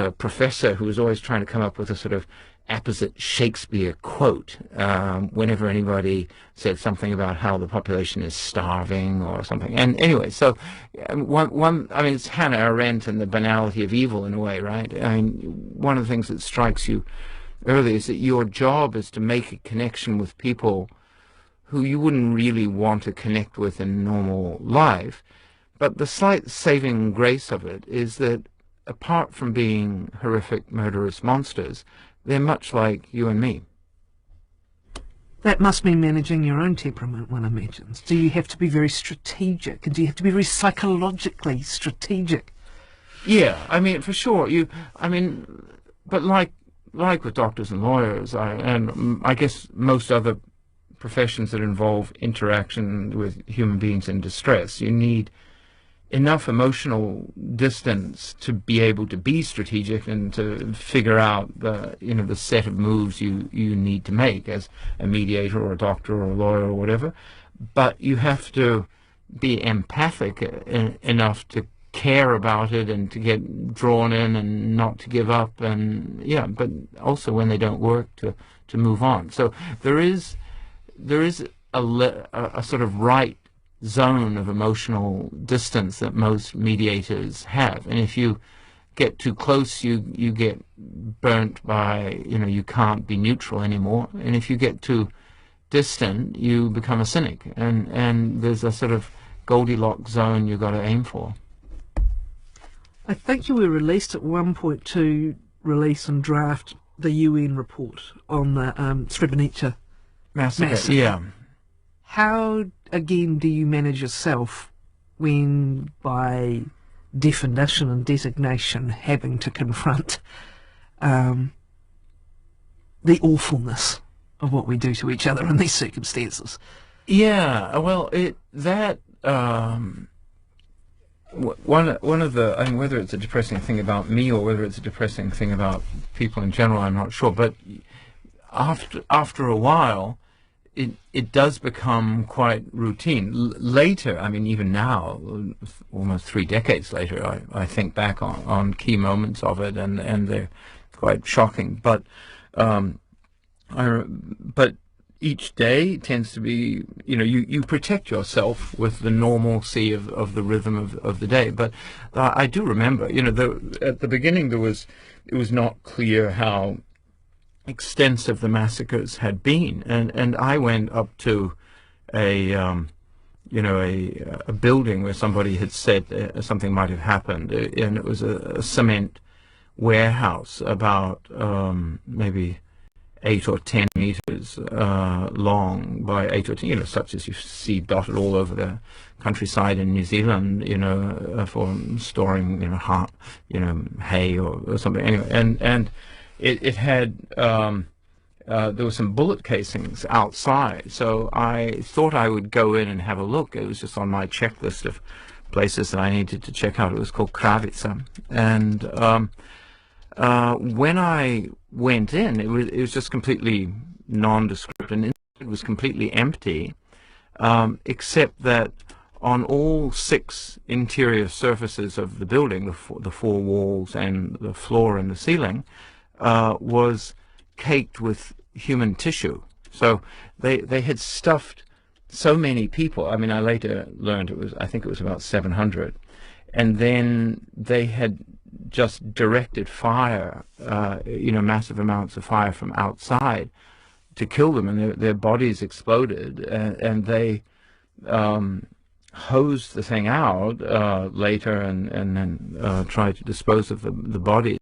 a professor who was always trying to come up with a sort of apposite Shakespeare quote whenever anybody said something about how the population is starving or something. And anyway, so I mean, it's Hannah Arendt and the banality of evil in a way, right? I mean, one of the things that strikes you early is that your job is to make a connection with people who you wouldn't really want to connect with in normal life. But the slight saving grace of it is that apart from being horrific, murderous monsters, they're much like you and me. That must mean managing your own temperament, one imagines. Do you have to be very strategic? And do you have to be very psychologically strategic? Yeah, I mean, for sure. But like with doctors and lawyers, and I guess most other professions that involve interaction with human beings in distress, you need enough emotional distance to be able to be strategic and to figure out the set of moves you need to make as a mediator or a doctor or a lawyer or whatever. But you have to be empathic enough to care about it and to get drawn in and not to give up, and but also when they don't work to move on. So there is a sort of right zone of emotional distance that most mediators have, and if you get too close, you get burnt by, you can't be neutral anymore, and if you get too distant, you become a cynic, and there's a sort of Goldilocks zone you've got to aim for. I think you were released at one point to release and draft the UN report on the Srebrenica massacre. Yeah. How, again, do you manage yourself when, by definition and designation, having to confront the awfulness of what we do to each other in these circumstances? Yeah, well, one of the, I mean, whether it's a depressing thing about me or whether it's a depressing thing about people in general, I'm not sure, but after a while, it does become quite routine. Later, I mean, even now, almost 3 decades later, I think back on key moments of it, and they're quite shocking. But each day tends to be, you protect yourself with the normalcy of the rhythm of the day. But I do remember, at the beginning it was not clear how extensive the massacres had been, and I went up to a building where somebody had said something might have happened, and it was a cement warehouse about maybe 8 or 10 meters long by 8 or 10, such as you see dotted all over the countryside in New Zealand, for storing, hay or something. Anyway, and it had there were some bullet casings outside, so I thought I would go in and have a look. It was just on my checklist of places that I needed to check out. It was called Kravica, and when I went in, it was just completely nondescript, and it was completely empty, except that on all 6 interior surfaces of the building, the 4 walls and the floor and the ceiling, was caked with human tissue. So they had stuffed so many people. I mean, I later learned I think it was about 700, and then they had just directed fire, massive amounts of fire from outside to kill them, and their bodies exploded, and they hosed the thing out later, and then tried to dispose of the bodies.